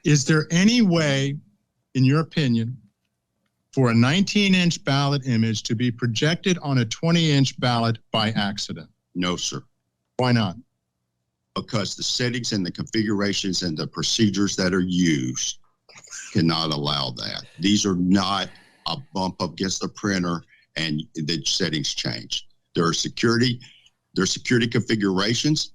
Is there any way, in your opinion, for a 19-inch ballot image to be projected on a 20-inch ballot by accident? No, sir. Why not? Because the settings and the configurations and the procedures that are used cannot allow that. These are not a bump up against the printer and the settings change. There are security configurations.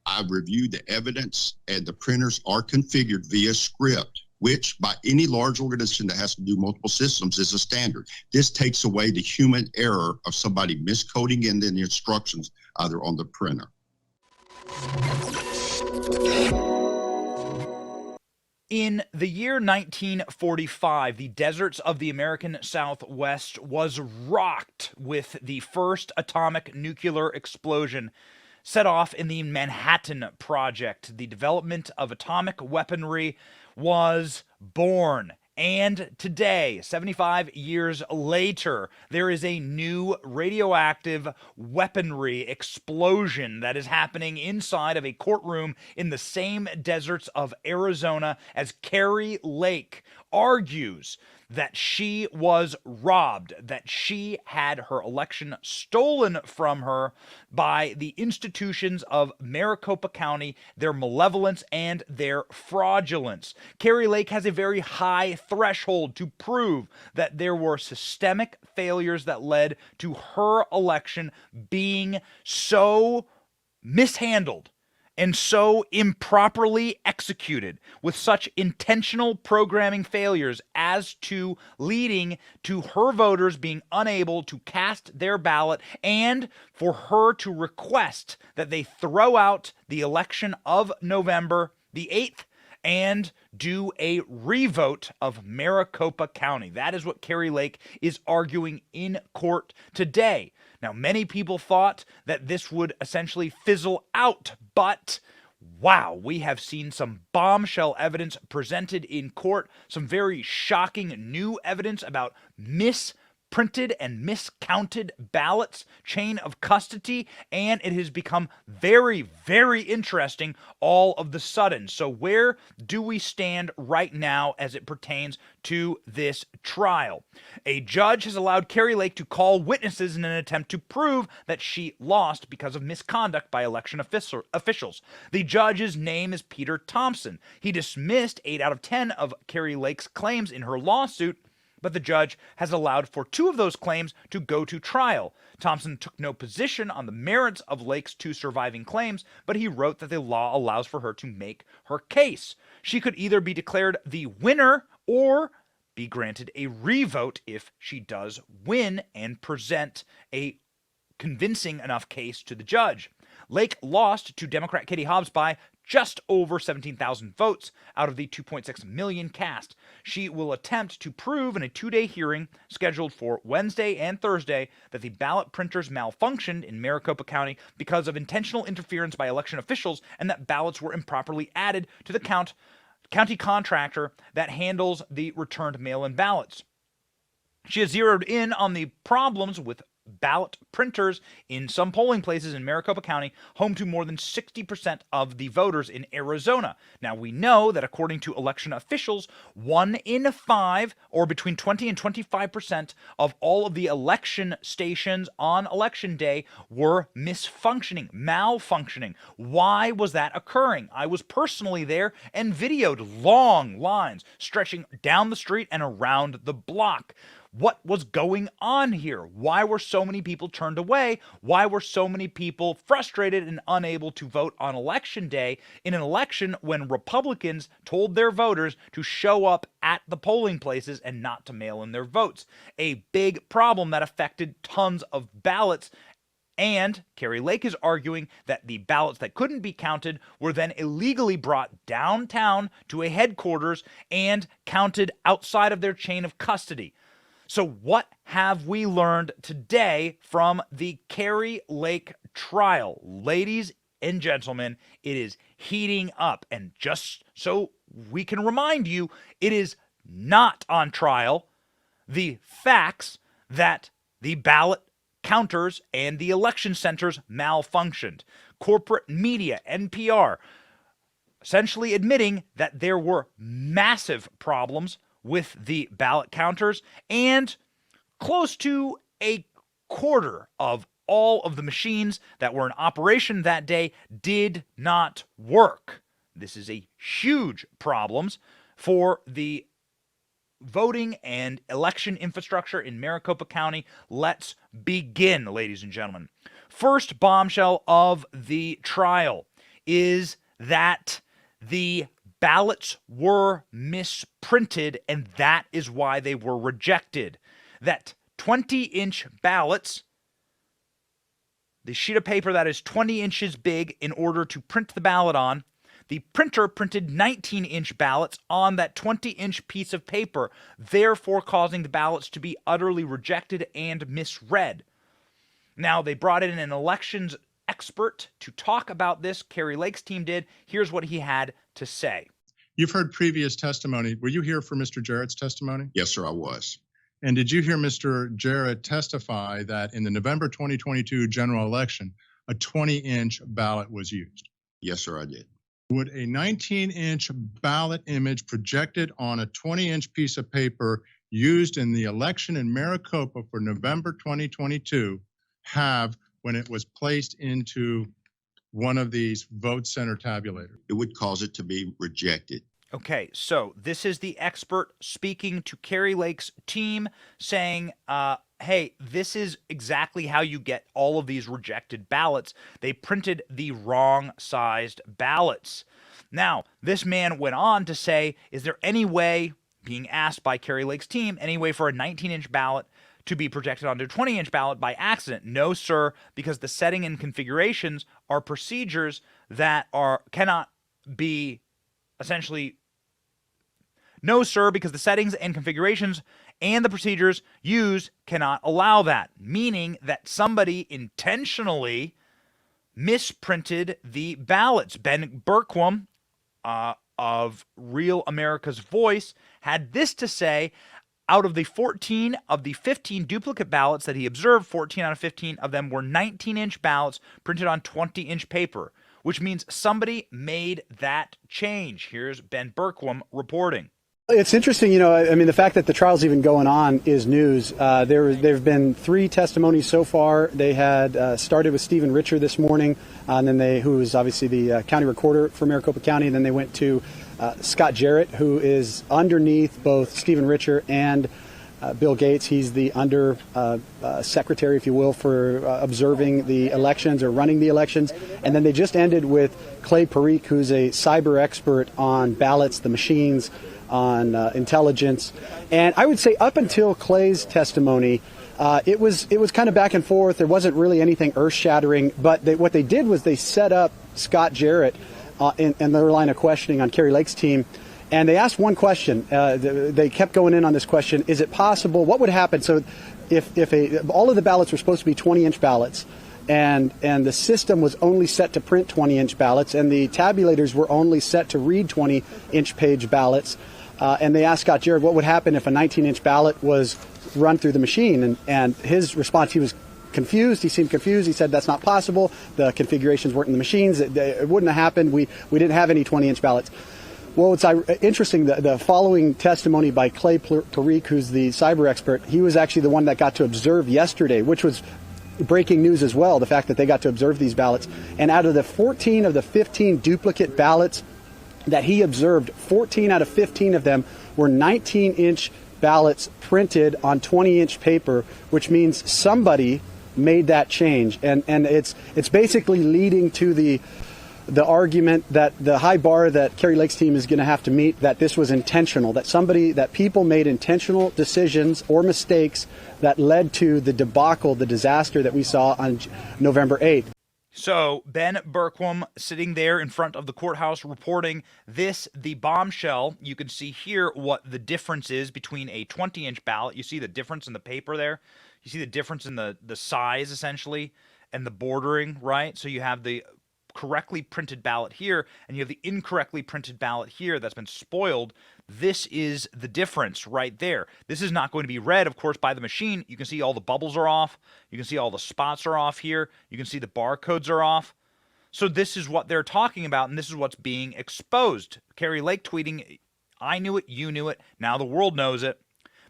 I've reviewed the evidence, and the printers are configured via script, which by any large organization that has to do multiple systems is a standard. This takes away the human error of somebody miscoding in the instructions either on the printer. In the year 1945, the deserts of the American Southwest was rocked with the first atomic nuclear explosion set off in the Manhattan Project. The development of atomic weaponry was born. And today, 75 years later, there is a new radioactive weaponry explosion that is happening inside of a courtroom in the same deserts of Arizona as Kari Lake argues that she was robbed, that she had her election stolen from her by the institutions of Maricopa County, their malevolence and their fraudulence. Kari Lake has a very high threshold to prove that there were systemic failures that led to her election being so mishandled and so improperly executed, with such intentional programming failures as to leading to her voters being unable to cast their ballot, and for her to request that they throw out the election of November the 8th and do a revote of Maricopa County. That is what Kari Lake is arguing in court today. Now, many people thought that this would essentially fizzle out, but wow, we have seen some bombshell evidence presented in court, some very shocking new evidence about misprinted and miscounted ballots, chain of custody, and it has become very, very interesting all of the sudden. So where do we stand right now as it pertains to this trial? A judge has allowed Kari Lake to call witnesses in an attempt to prove that she lost because of misconduct by election officials. The judge's name is Peter Thompson. He dismissed 8 out of 10 of Kari Lake's claims in her lawsuit, but the judge has allowed for 2 of those claims to go to trial. Thompson took no position on the merits of Lake's 2 surviving claims, but he wrote that the law allows for her to make her case. She could either be declared the winner or be granted a revote if she does win and present a convincing enough case to the judge. Lake lost to Democrat Katie Hobbs by just over 17,000 votes out of the 2.6 million cast. She will attempt to prove in a 2-day hearing scheduled for Wednesday and Thursday that the ballot printers malfunctioned in Maricopa County because of intentional interference by election officials and that ballots were improperly added to the county contractor that handles the returned mail-in ballots. She has zeroed in on the problems with ballot printers in some polling places in Maricopa County, home to more than 60% of the voters in Arizona. Now, we know that according to election officials, 1 in 5, or between 20 and 25% of all of the election stations on election day were malfunctioning. Why was that occurring? I was personally there and videoed long lines stretching down the street and around the block. What was going on here? Why were so many people turned away? Why were so many people frustrated and unable to vote on election day in an election when Republicans told their voters to show up at the polling places and not to mail in their votes? A big problem that affected tons of ballots. And Kari Lake is arguing that the ballots that couldn't be counted were then illegally brought downtown to a headquarters and counted outside of their chain of custody. So what have we learned today from the Kari Lake trial? Ladies and gentlemen, it is heating up. And just so we can remind you, it is not on trial. The facts that the ballot counters and the election centers malfunctioned. Corporate media, NPR, essentially admitting that there were massive problems with the ballot counters, and close to a quarter of all of the machines that were in operation that day did not work. This is a huge problem for the voting and election infrastructure in Maricopa County. Let's begin, ladies and gentlemen. First bombshell of the trial is that the ballots were misprinted, and that is why they were rejected. That 20-inch ballots, the sheet of paper that is 20 inches big in order to print the ballot on, the printer printed 19-inch ballots on that 20-inch piece of paper, therefore causing the ballots to be utterly rejected and misread. Now, they brought in an elections expert to talk about this. Kari Lake's team did. Here's what he had to say. You've heard previous testimony. Were you here for Mr. Jarrett's testimony? Yes, sir, I was. And did you hear Mr. Jarrett testify that in the November 2022 general election, a 20-inch ballot was used? Yes, sir, I did. Would a 19-inch ballot image projected on a 20-inch piece of paper used in the election in Maricopa for November 2022 have, when it was placed into one of these vote center tabulators? It would cause it to be rejected. Okay, so this is the expert speaking to Kari Lake's team saying, hey, this is exactly how you get all of these rejected ballots. They printed the wrong sized ballots. Now, this man went on to say, is there any way, being asked by Kari Lake's team, any way for a 19-inch ballot to be projected onto a 20-inch ballot by accident? No, sir, because the setting and configurations are procedures that cannot be essentially, no, sir, because the settings and configurations and the procedures used cannot allow that, meaning that somebody intentionally misprinted the ballots. Ben Berkwam of Real America's Voice had this to say: out of the 14 of the 15 duplicate ballots that he observed, 14 out of 15 of them were 19-inch ballots printed on 20-inch paper, which means somebody made that change. Here's Ben Berkwam reporting. It's interesting, the fact that the trial's even going on is news. There have been 3 testimonies so far. They had started with Stephen Richer this morning, and then who is obviously the county recorder for Maricopa County, and then they went to Scott Jarrett, who is underneath both Stephen Richer and Bill Gates. He's the under secretary, if you will, for observing the elections or running the elections. And then they just ended with Clay Parikh, who's a cyber expert on ballots, the machines, on intelligence. And I would say up until Clay's testimony, it was kind of back and forth. There wasn't really anything earth-shattering, but what they did was they set up Scott Jarrett in their line of questioning on Kari Lake's team, and they asked one question. They kept going in on this question: is it possible? What would happen? So, if all of the ballots were supposed to be 20-inch ballots, and the system was only set to print 20-inch ballots, and the tabulators were only set to read 20-inch page ballots, and they asked Scott Jarrett what would happen if a 19-inch ballot was run through the machine, and his response, he was confused. He seemed confused. He said that's not possible. The configurations weren't in the machines. It wouldn't have happened. We didn't have any 20-inch ballots. Well, it's interesting, the following testimony by Clay Parikh, who's the cyber expert, he was actually the one that got to observe yesterday, which was breaking news as well, the fact that they got to observe these ballots. And out of the 14 of the 15 duplicate ballots that he observed, 14 out of 15 of them were 19-inch ballots printed on 20-inch paper, which means somebody made that change. And it's basically leading to the argument that the high bar that Kari Lake's team is going to have to meet, that this was intentional, that people made intentional decisions or mistakes that led to the debacle, the disaster that we saw on November 8th. So Ben Berkwam sitting there in front of the courthouse reporting this, the bombshell. You can see here what the difference is between a 20-inch ballot. You see the difference in the paper there. You see the difference in the size, essentially, and the bordering, right? So you have the correctly printed ballot here, and you have the incorrectly printed ballot here that's been spoiled. This is the difference right there. This is not going to be read, of course, by the machine. You can see all the bubbles are off. You can see all the spots are off here. You can see the barcodes are off. So this is what they're talking about, and this is what's being exposed. Kari Lake tweeting, I knew it, you knew it, now the world knows it.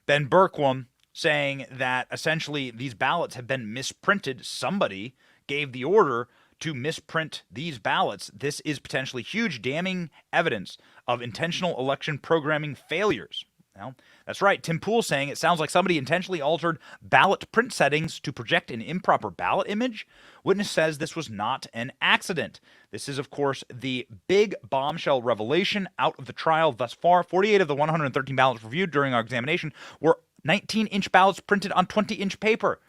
Ben Berkwam saying that essentially these ballots have been misprinted. Somebody gave the order to misprint these ballots. This is potentially huge, damning evidence of intentional election programming failures. Well, that's right. Tim Pool saying it sounds like somebody intentionally altered ballot print settings to project an improper ballot image. Witness says this was not an accident. This is, of course, the big bombshell revelation out of the trial thus far. 48 of the 113 ballots reviewed during our examination were 19-inch ballots printed on 20-inch paper.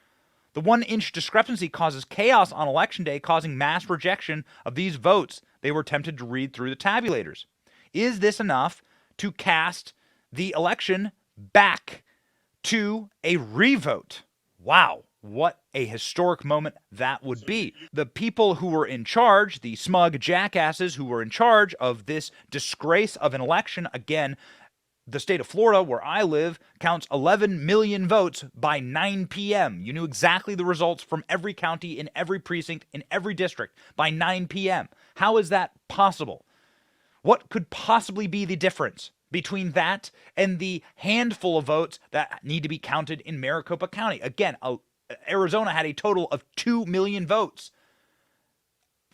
The 1-inch discrepancy causes chaos on Election Day, causing mass rejection of these votes they were attempted to read through the tabulators. Is this enough to cast the election back to a revote? Wow, what a historic moment that would be. The people who were in charge, the smug jackasses who were in charge of this disgrace of an election, again, the state of Florida, where I live, counts 11 million votes by 9 p.m. You knew exactly the results from every county, in every precinct, in every district by 9 p.m. How is that possible? What could possibly be the difference between that and the handful of votes that need to be counted in Maricopa County? Again, Arizona had a total of 2 million votes.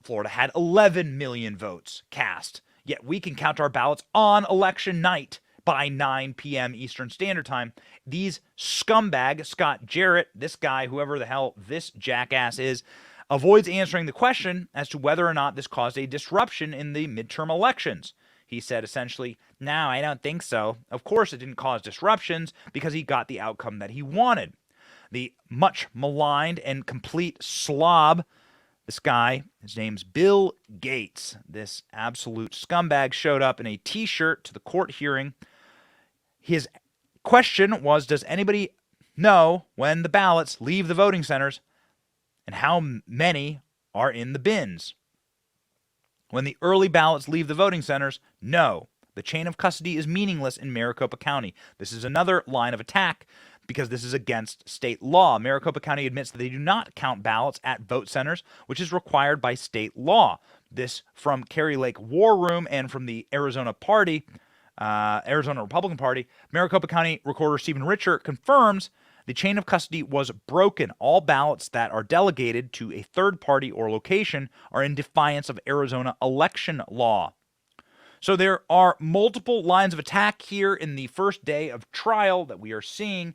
Florida had 11 million votes cast. Yet we can count our ballots on election night by 9 p.m. Eastern Standard Time. These scumbag, Scott Jarrett, this guy, whoever the hell this jackass is, avoids answering the question as to whether or not this caused a disruption in the midterm elections. He said essentially, no, I don't think so. Of course it didn't cause disruptions because he got the outcome that he wanted. The much maligned and complete slob, this guy, his name's Bill Gates. This absolute scumbag showed up in a t-shirt to the court hearing. His question was, does anybody know when the ballots leave the voting centers and how many are in the bins? When the early ballots leave the voting centers, no. The chain of custody is meaningless in Maricopa County. This is another line of attack because this is against state law. Maricopa County admits that they do not count ballots at vote centers, which is required by state law. This from Kari Lake War Room and from the Arizona Republican Party. Maricopa County Recorder Stephen Richer confirms the chain of custody was broken. All ballots that are delegated to a third party or location are in defiance of Arizona election law. So there are multiple lines of attack here in the first day of trial that we are seeing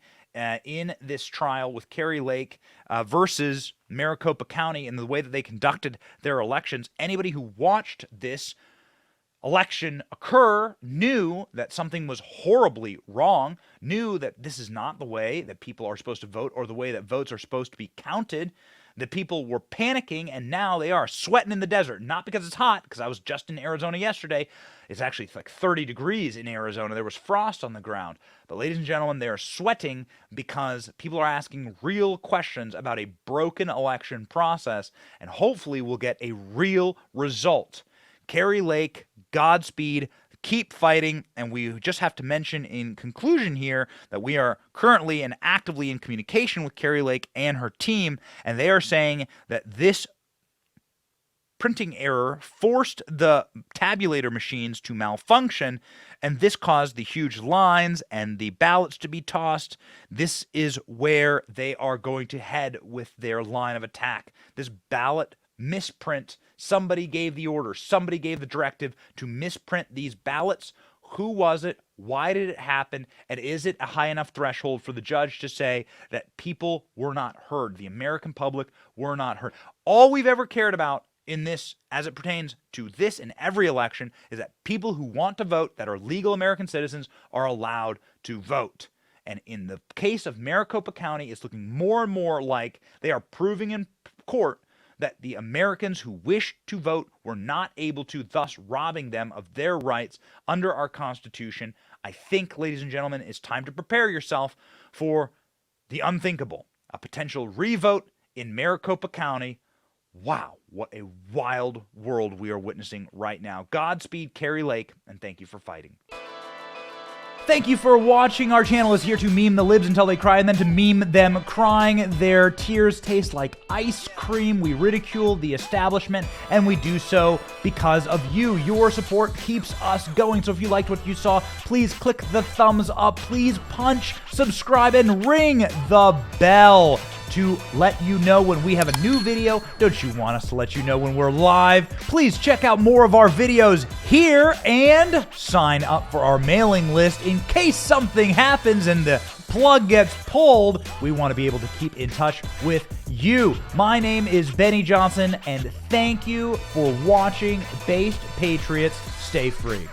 in this trial with Kari Lake versus Maricopa County and the way that they conducted their elections. Anybody who watched this election occur knew that something was horribly wrong, knew that this is not the way that people are supposed to vote or the way that votes are supposed to be counted. The people were panicking, and now they are sweating in the desert. Not because it's hot, because I was just in Arizona yesterday. It's actually like 30 degrees in Arizona. There was frost on the ground. But ladies and gentlemen, they are sweating because people are asking real questions about a broken election process, and hopefully we'll get a real result. Kari Lake, Godspeed, keep fighting, and we just have to mention in conclusion here that we are currently and actively in communication with Kari Lake and her team, and they are saying that this printing error forced the tabulator machines to malfunction, and this caused the huge lines and the ballots to be tossed. This is where they are going to head with their line of attack. This ballot misprint. Somebody gave the order. Somebody gave the directive to misprint these ballots. Who was it? Why did it happen? And is it a high enough threshold for the judge to say that people were not heard? The American public were not heard. All we've ever cared about in this, as it pertains to this and every election, is that people who want to vote, that are legal American citizens, are allowed to vote. And in the case of Maricopa County, it's looking more and more like they are proving in court that the Americans who wish to vote were not able to, thus robbing them of their rights under our Constitution. I think, ladies and gentlemen, it's time to prepare yourself for the unthinkable. A potential revote in Maricopa County. Wow, what a wild world we are witnessing right now. Godspeed, Kari Lake, and thank you for fighting. Thank you for watching. Our channel is here to meme the libs until they cry and then to meme them crying. Their tears taste like ice cream. We ridicule the establishment, and we do so because of you. Your support keeps us going. So if you liked what you saw, please click the thumbs up. Please punch, subscribe, and ring the bell to let you know when we have a new video. Don't you want us to let you know when we're live? Please check out more of our videos here and sign up for our mailing list in case something happens and the plug gets pulled. We want to be able to keep in touch with you. My name is Benny Johnson, and thank you for watching. Based Patriots, stay free.